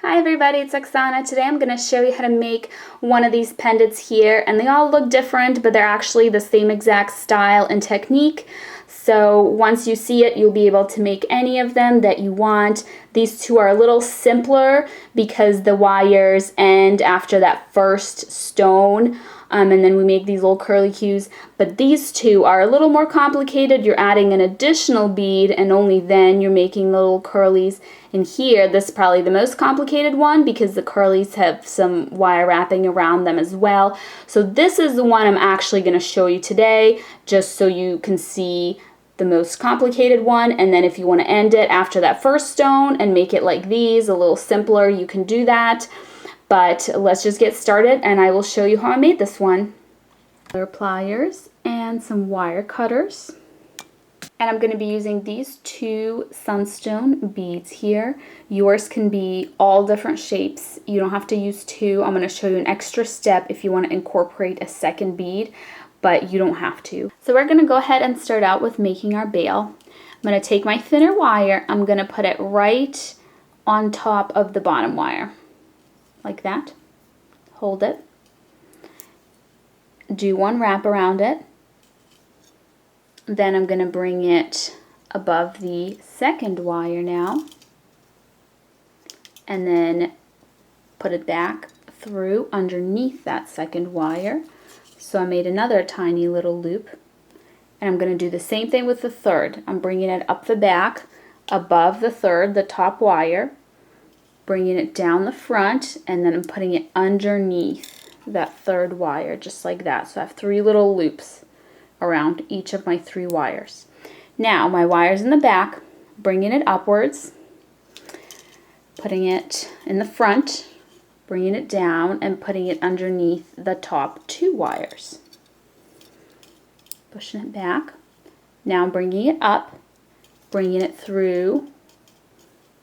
Hi everybody, it's Oksana. Today I'm going to show you how to make one of these pendants here, and they all look different, but they're actually the same exact style and technique. So once you see it, you'll be able to make any of them that you want. These two are a little simpler because the wires end after that first stone. And then we make these little curly cues. But these two are a little more complicated. You're adding an additional bead and only then you're making little curlies. And here, this is probably the most complicated one because the curlies have some wire wrapping around them as well. So this is the one I'm actually going to show you today, just so you can see the most complicated one. And then if you want to end it after that first stone and make it like these, a little simpler, you can do that. But let's just get started and I will show you how I made this one. Pliers and some wire cutters. And I'm going to be using these two sunstone beads here. Yours can be all different shapes. You don't have to use two. I'm going to show you an extra step if you want to incorporate a second bead, but you don't have to. So we're going to go ahead and start out with making our bail. I'm going to take my thinner wire. I'm going to put it right on top of the bottom wire. Like that. Hold it. Do one wrap around it. Then I'm going to bring it above the second wire now. And then put it back through underneath that second wire. So I made another tiny little loop. And I'm going to do the same thing with the third. I'm bringing it up the back, above the third, the top wire. Bringing it down the front, and then I'm putting it underneath that third wire, just like that. So I have three little loops around each of my three wires. Now my wire's in the back, bringing it upwards, putting it in the front, bringing it down, and putting it underneath the top two wires. Pushing it back. Now I'm bringing it up, bringing it through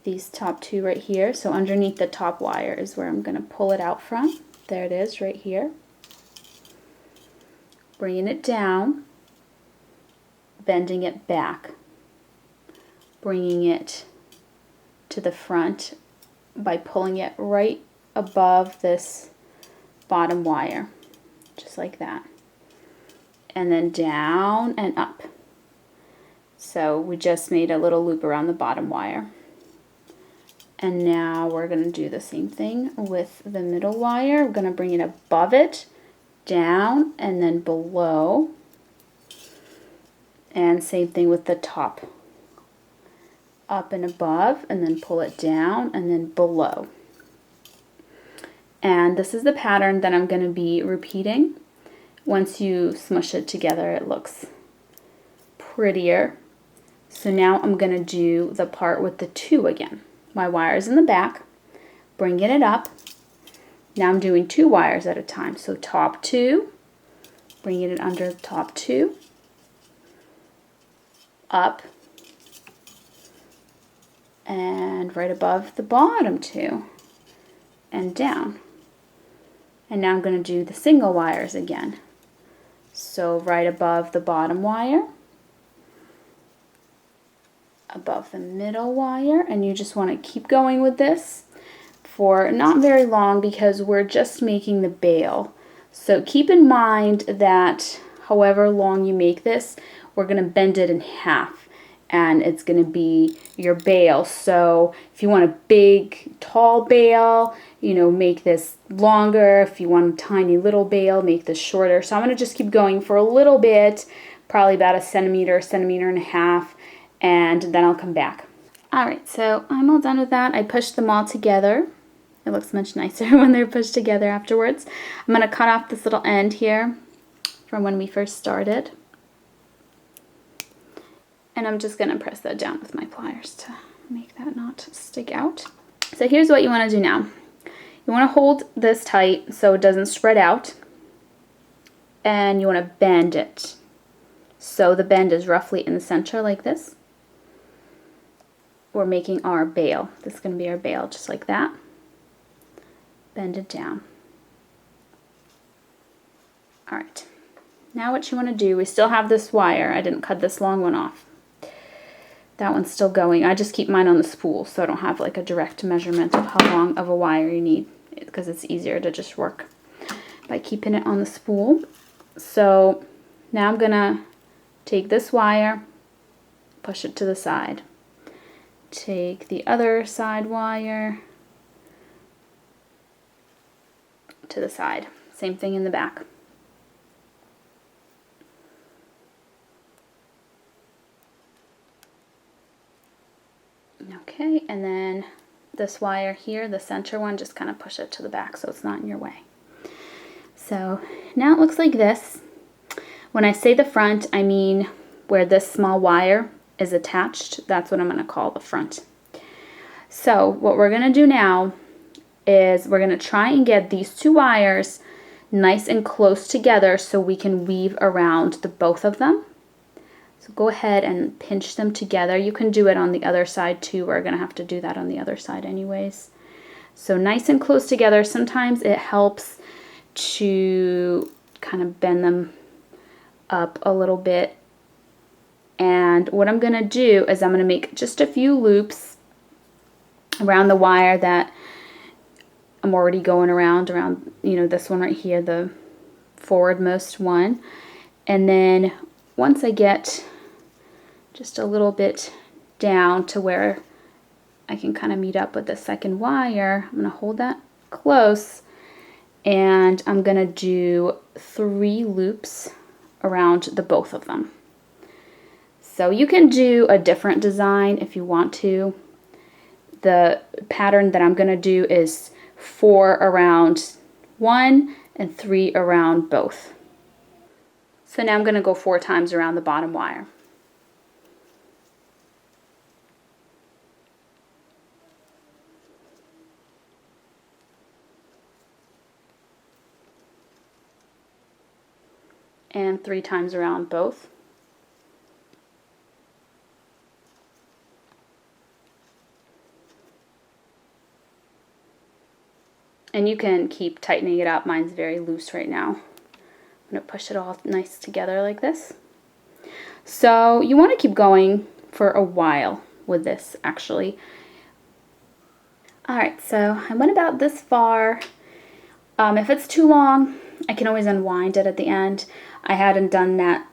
these top two right here. So underneath the top wire is where I'm going to pull it out from. There it is right here. Bringing it down, bending it back, bringing it to the front by pulling it right above this bottom wire, just like that. And then down and up. So we just made a little loop around the bottom wire. And now we're going to do the same thing with the middle wire. We're going to bring it above it, down, and then below. And same thing with the top. Up and above, and then pull it down, and then below. And this is the pattern that I'm going to be repeating. Once you smush it together, it looks prettier. So now I'm going to do the part with the two again. My wire's in the back, bringing it up. Now I'm doing two wires at a time. So top two, bringing it under the top two, up, and right above the bottom two, and down. And now I'm going to do the single wires again. So right above the bottom wire, above the middle wire, and you just want to keep going with this for not very long because we're just making the bail. So keep in mind that however long you make this, we're going to bend it in half and it's going to be your bail. So if you want a big tall bail, you know, make this longer. If you want a tiny little bail, make this shorter. So I'm going to just keep going for a little bit, probably about a centimeter and a half, and then I'll come back. Alright, so I'm all done with that. I pushed them all together. It looks much nicer when they're pushed together afterwards. I'm going to cut off this little end here from when we first started. And I'm just going to press that down with my pliers to make that not stick out. So here's what you want to do now. You want to hold this tight so it doesn't spread out. And you want to bend it. So the bend is roughly in the center like this. We're making our bail. This is going to be our bail, just like that. Bend it down. Alright, now what you want to do, we still have this wire. I didn't cut this long one off. That one's still going. I just keep mine on the spool so I don't have like a direct measurement of how long of a wire you need, because it's easier to just work by keeping it on the spool. So now I'm gonna take this wire, push it to the side. Take the other side wire to the side. Same thing in the back. Okay, and then this wire here, the center one, just kind of push it to the back so it's not in your way. So now it looks like this. When I say the front, I mean where this small wire is attached. That's what I'm going to call the front. So what we're going to do now is we're going to try and get these two wires nice and close together so we can weave around the both of them. So go ahead and pinch them together. You can do it on the other side too. We're going to have to do that on the other side anyways. So nice and close together. Sometimes it helps to kind of bend them up a little bit. And what I'm going to do is I'm going to make just a few loops around the wire that I'm already going around, you know, this one right here, the forwardmost one. And then once I get just a little bit down to where I can kind of meet up with the second wire, I'm going to hold that close and I'm going to do 3 loops around the both of them. So you can do a different design if you want to. The pattern that I'm going to do is 4 around one and 3 around both. So now I'm going to go 4 times around the bottom wire. And 3 times around both. And you can keep tightening it up. Mine's very loose right now. I'm going to push it all nice together like this. So you want to keep going for a while with this actually. Alright, so I went about this far. If it's too long, I can always unwind it at the end. I hadn't done that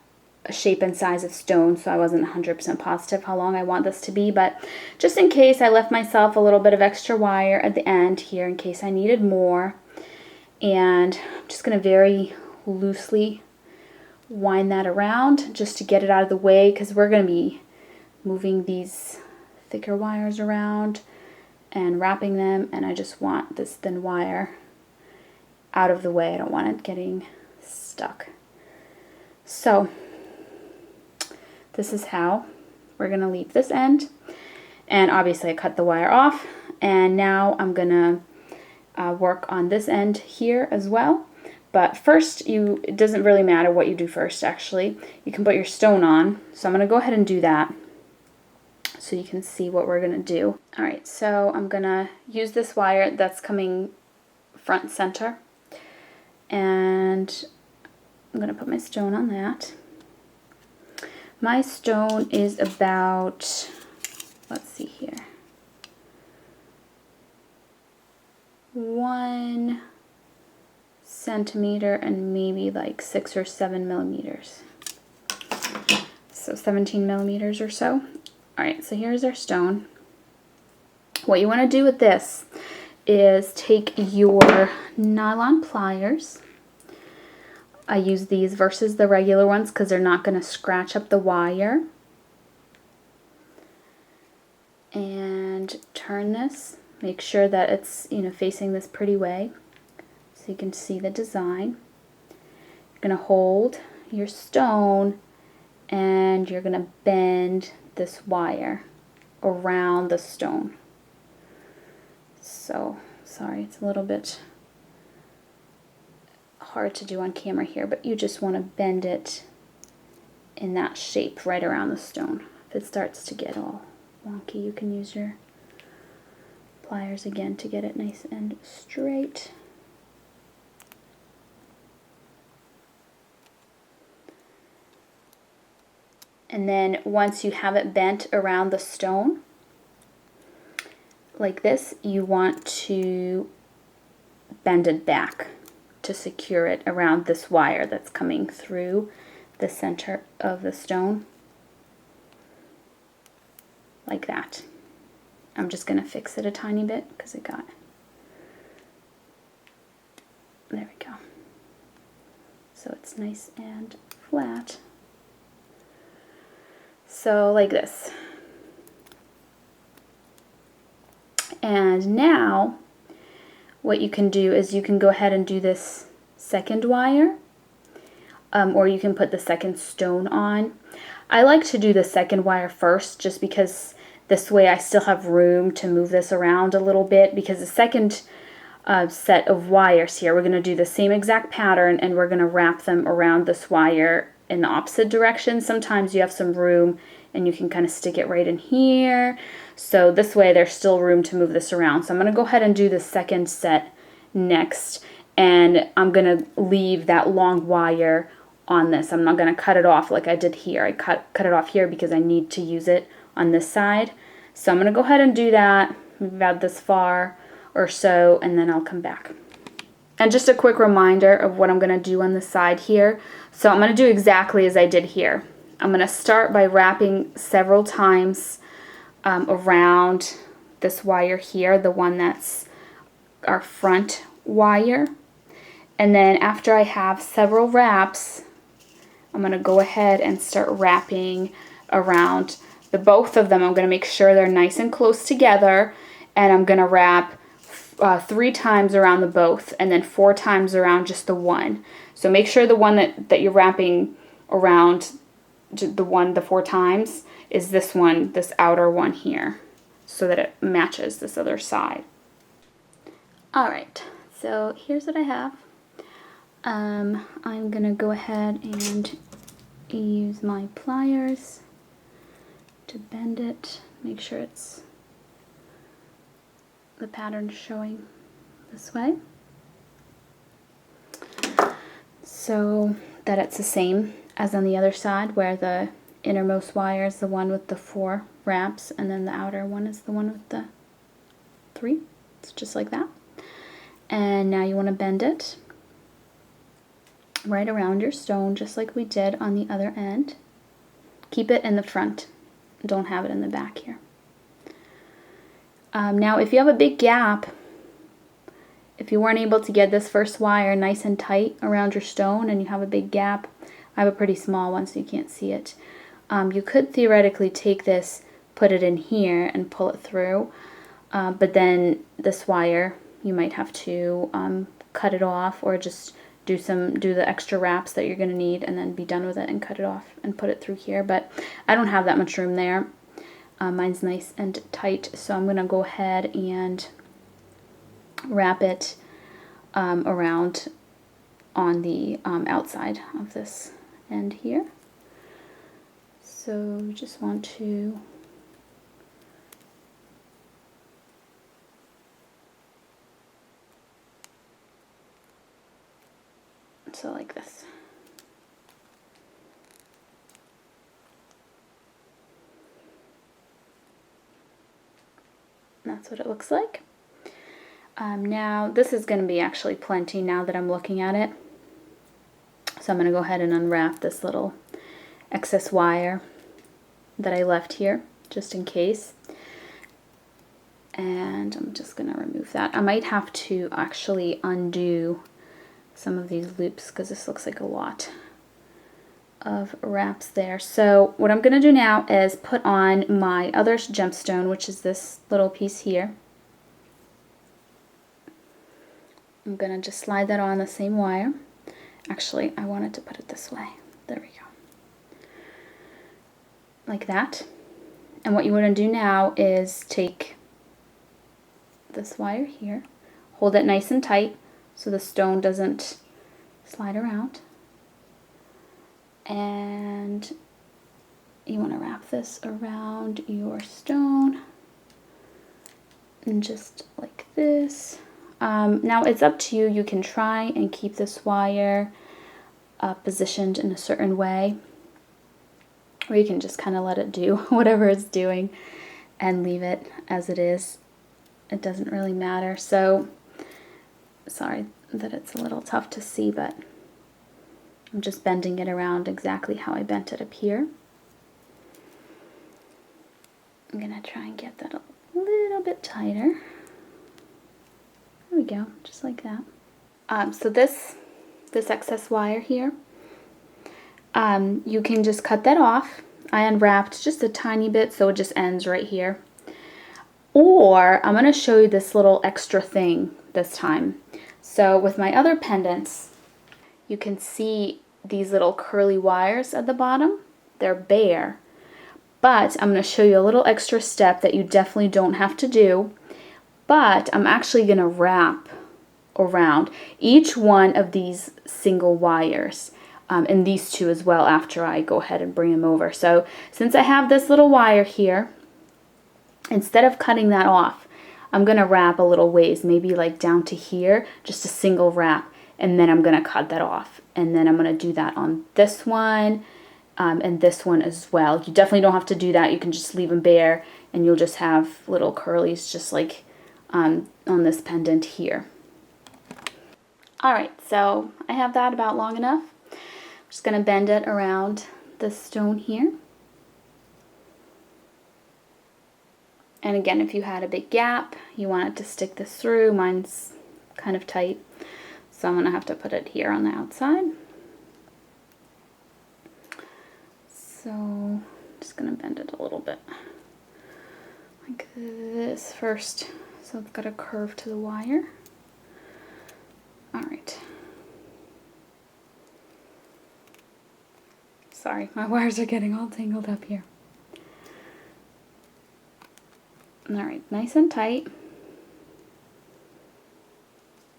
shape and size of stone, so I wasn't 100% positive how long I want this to be, but just in case, I left myself a little bit of extra wire at the end here in case I needed more. And I'm just going to very loosely wind that around just to get it out of the way, because we're going to be moving these thicker wires around and wrapping them, and I just want this thin wire out of the way. I don't want it getting stuck. So this is how we're going to leave this end. And obviously I cut the wire off, and now I'm going to work on this end here as well. But first, it doesn't really matter what you do first actually. You can put your stone on. So I'm going to go ahead and do that so you can see what we're going to do. Alright, so I'm going to use this wire that's coming front center. And I'm going to put my stone on that. My stone is about, let's see here, 1 centimeter and maybe like 6 or 7 millimeters. So 17 millimeters or so. Alright, so here's our stone. What you want to do with this is take your nylon pliers. I use these versus the regular ones because they're not going to scratch up the wire. And turn this. Make sure that it's, you know, facing this pretty way so you can see the design. You're going to hold your stone and you're going to bend this wire around the stone. So, sorry, it's a little bit hard to do on camera here, but you just want to bend it in that shape right around the stone. If it starts to get all wonky, you can use your pliers again to get it nice and straight. And then once you have it bent around the stone, like this, you want to bend it back to secure it around this wire that's coming through the center of the stone, like that. I'm just going to fix it a tiny bit because it got, there we go. So it's nice and flat. So like this. And now what you can do is you can go ahead and do this second wire, or you can put the second stone on. I like to do the second wire first just because this way I still have room to move this around a little bit, because the second set of wires here, we're going to do the same exact pattern and we're going to wrap them around this wire in the opposite direction. Sometimes you have some room and you can kind of stick it right in here. So this way there's still room to move this around. So I'm going to go ahead and do the second set next, and I'm going to leave that long wire on this. I'm not going to cut it off like I did here. I cut it off here because I need to use it on this side. So I'm going to go ahead and do that about this far or so, and then I'll come back. And just a quick reminder of what I'm going to do on the side here. So I'm going to do exactly as I did here. I'm going to start by wrapping several times around this wire here, the one that's our front wire. And then after I have several wraps, I'm going to go ahead and start wrapping around the both of them. I'm going to make sure they're nice and close together, and I'm going to wrap 3 times around the both, and then 4 times around just the one. So make sure the one that you're wrapping around, the 4 times, is this one, this outer one here, so that it matches this other side. Alright, so here's what I have. I'm gonna go ahead and use my pliers to bend it, make sure it's the pattern showing this way, so that it's the same as on the other side, where the innermost wire is the one with the 4 wraps and then the outer one is the one with the 3. It's just like that. And now you want to bend it right around your stone, just like we did on the other end. Keep it in the front, don't have it in the back here. Now if you have a big gap, if you weren't able to get this first wire nice and tight around your stone and you have a big gap, I have a pretty small one so you can't see it, you could theoretically take this, put it in here and pull it through, but then this wire you might have to cut it off, or just do the extra wraps that you're going to need and then be done with it and cut it off and put it through here. But I don't have that much room there. Mine's nice and tight, so I'm going to go ahead and wrap it around on the outside of this end here. So just want to like this. That's what it looks like. Now this is going to be actually plenty now that I'm looking at it. So I'm going to go ahead and unwrap this little excess wire that I left here just in case. And I'm just going to remove that. I might have to actually undo some of these loops because this looks like a lot of wraps there. So what I'm going to do now is put on my other gemstone, which is this little piece here. I'm going to just slide that on the same wire. Actually, I wanted to put it this way. There we go. Like that. And what you want to do now is take this wire here, hold it nice and tight so the stone doesn't slide around, and you want to wrap this around your stone and just like this. Now it's up to you. You can try and keep this wire positioned in a certain way, or you can just kind of let it do whatever it's doing and leave it as it is. It doesn't really matter. So, sorry that it's a little tough to see, but I'm just bending it around exactly how I bent it up here. I'm gonna try and get that a little bit tighter. There we go, just like that. So this excess wire here, you can just cut that off. I unwrapped just a tiny bit so it just ends right here. Or I'm going to show you this little extra thing this time. So with my other pendants, you can see these little curly wires at the bottom. They're bare. But I'm going to show you a little extra step that you definitely don't have to do. But I'm actually going to wrap around each one of these single wires. And these two as well after I go ahead and bring them over. So since I have this little wire here, instead of cutting that off, I'm going to wrap a little ways, maybe like down to here, just a single wrap, and then I'm going to cut that off. And then I'm going to do that on this one and this one as well. You definitely don't have to do that. You can just leave them bare and you'll just have little curlies just like on this pendant here. Alright, so I have that about long enough. I'm just going to bend it around this stone here. And again, if you had a big gap, you want it to stick this through, mine's kind of tight, so I'm going to have to put it here on the outside. So I'm just going to bend it a little bit like this first, so it's got a curve to the wire. Alright. Sorry, my wires are getting all tangled up here. Alright, nice and tight.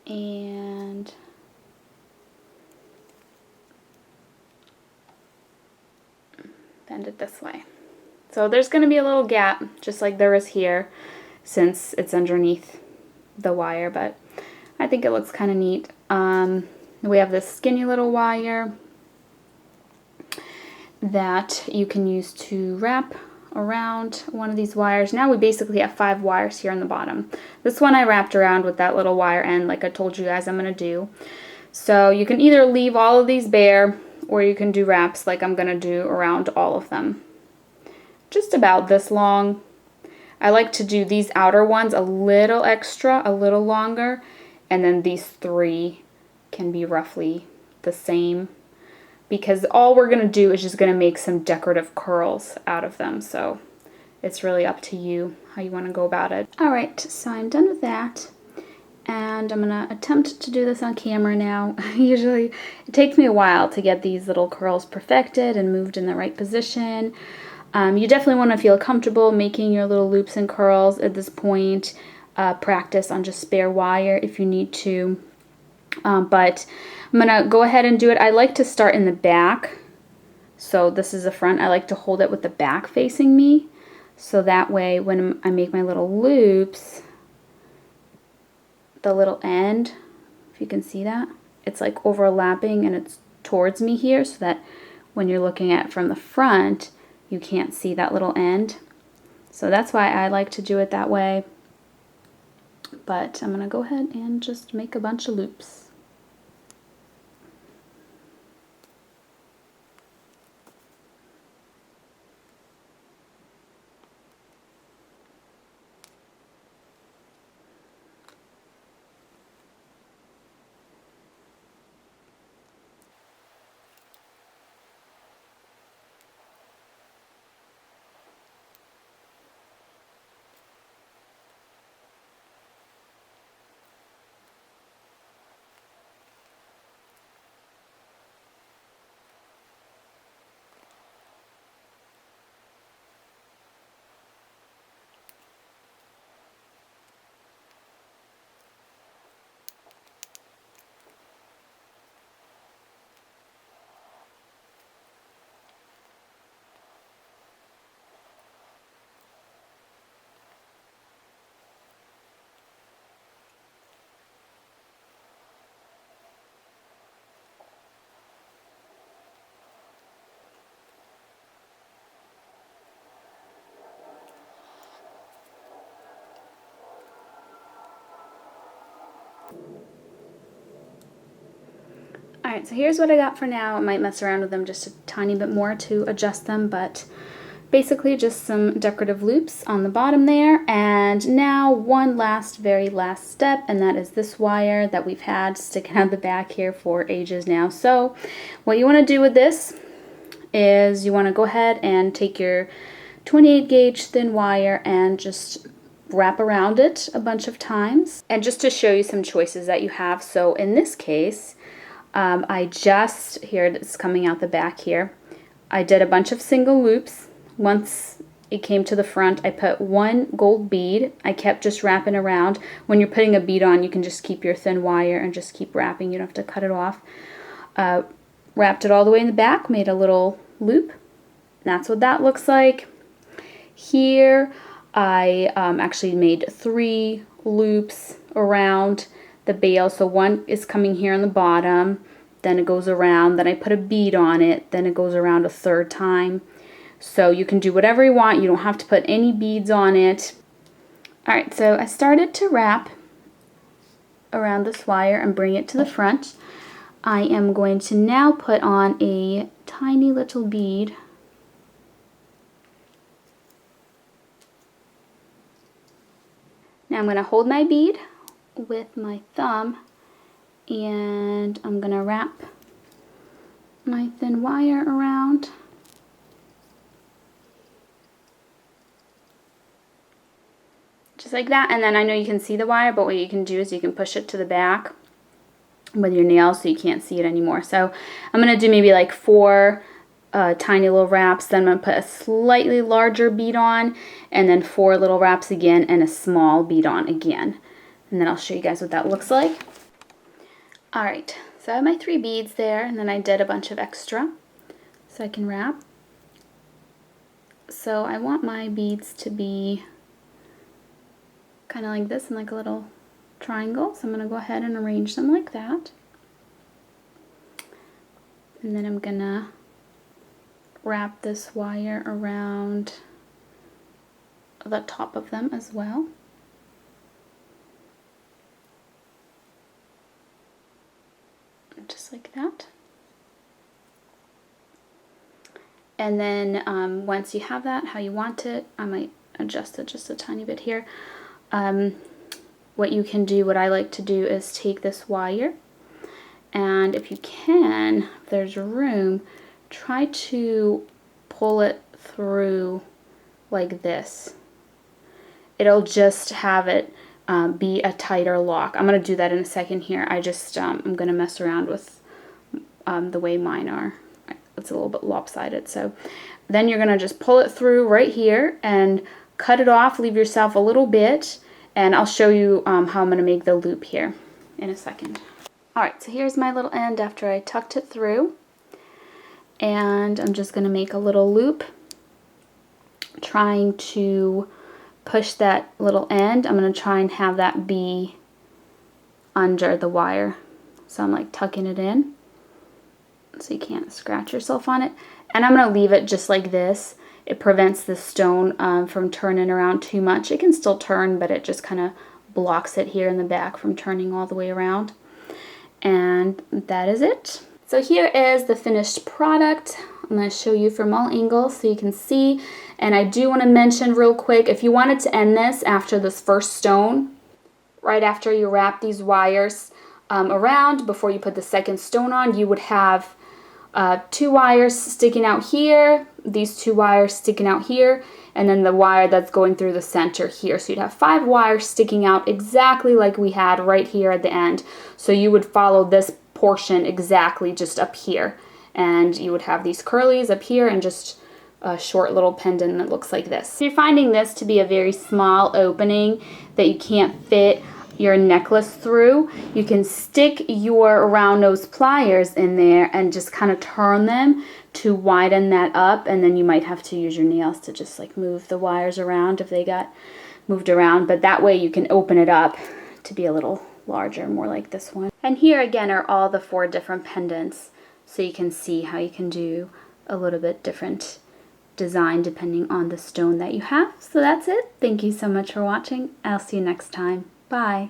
And bend it this way. So there's going to be a little gap, just like there is here, since it's underneath the wire, but I think it looks kind of neat. We have this skinny little wire that you can use to wrap around one of these wires. Now we basically have 5 wires here on the bottom. This one I wrapped around with that little wire end like I told you guys I'm going to do. So you can either leave all of these bare or you can do wraps like I'm going to do around all of them. Just about this long. I like to do these outer ones a little extra, a little longer, and then these 3 can be roughly the same, because all we're going to do is just going to make some decorative curls out of them. So it's really up to you how you want to go about it. Alright, so I'm done with that. And I'm going to attempt to do this on camera now. Usually it takes me a while to get these little curls perfected and moved in the right position. You definitely want to feel comfortable making your little loops and curls at this point. Practice on just spare wire if you need to. But I'm going to go ahead and do it. I like to start in the back. So this is the front. I like to hold it with the back facing me. So that way when I make my little loops, the little end, if you can see that, it's like overlapping and it's towards me here, so that when you're looking at it from the front, you can't see that little end. So that's why I like to do it that way. But I'm going to go ahead and just make a bunch of loops. Alright, so here's what I got for now. I might mess around with them just a tiny bit more to adjust them, but basically just some decorative loops on the bottom there. And now one very last step, and that is this wire that we've had sticking out the back here for ages now. So what you want to do with this is you want to go ahead and take your 28 gauge thin wire and just wrap around it a bunch of times. And just to show you some choices that you have, so in this case, here it's coming out the back here, I did a bunch of single loops. Once it came to the front, I put one gold bead. I kept just wrapping around. When you're putting a bead on, you can just keep your thin wire and just keep wrapping. You don't have to cut it off. Wrapped it all the way in the back, made a little loop. That's what that looks like. Here, I actually made 3 loops around the bail. So one is coming here on the bottom, then it goes around, then I put a bead on it, then it goes around a 3rd time. So you can do whatever you want. You don't have to put any beads on it. Alright, so I started to wrap around this wire and bring it to the front. I am going to now put on a tiny little bead. Now I'm going to hold my bead with my thumb and I'm going to wrap my thin wire around. Just like that, and then I know you can see the wire, but what you can do is you can push it to the back with your nails so you can't see it anymore. So I'm going to do maybe like 4 tiny little wraps, then I'm going to put a slightly larger bead on, and then 4 little wraps again and a small bead on again. And then I'll show you guys what that looks like. Alright, so I have my 3 beads there, and then I did a bunch of extra so I can wrap. So I want my beads to be kind of like this, and like a little triangle. So I'm going to go ahead and arrange them like that. And then I'm going to wrap this wire around the top of them as well. Just like that. And then once you have that how you want it, I might adjust it just a tiny bit here. What you can do, what I like to do, is take this wire, and if you can, if there's room, try to pull it through like this. It'll just have it be a tighter lock. I'm going to do that in a second here. I'm going to mess around with the way mine are. It's a little bit lopsided. So then you're going to just pull it through right here and cut it off, leave yourself a little bit, and I'll show you how I'm going to make the loop here in a second. Alright, so here's my little end after I tucked it through, and I'm just going to make a little loop trying to push that little end. I'm going to try and have that be under the wire. So I'm like tucking it in so you can't scratch yourself on it, and I'm going to leave it just like this. It prevents the stone from turning around too much. It can still turn, but it just kind of blocks it here in the back from turning all the way around. And that is it. So here is the finished product. I'm going to show you from all angles so you can see. And I do want to mention real quick, if you wanted to end this after this first stone, right after you wrap these wires around before you put the second stone on, you would have 2 wires sticking out here, these 2 wires sticking out here, and then the wire that's going through the center here. So you'd have 5 wires sticking out exactly like we had right here at the end. So you would follow this portion exactly just up here, and you would have these curlies up here and just a short little pendant that looks like this. If you're finding this to be a very small opening that you can't fit your necklace through, you can stick your round nose pliers in there and just kind of turn them to widen that up, and then you might have to use your nails to just like move the wires around if they got moved around, but that way you can open it up to be a little larger, more like this one. And here again are all the 4 different pendants, so you can see how you can do a little bit different design depending on the stone that you have. So that's it. Thank you so much for watching. I'll see you next time. Bye.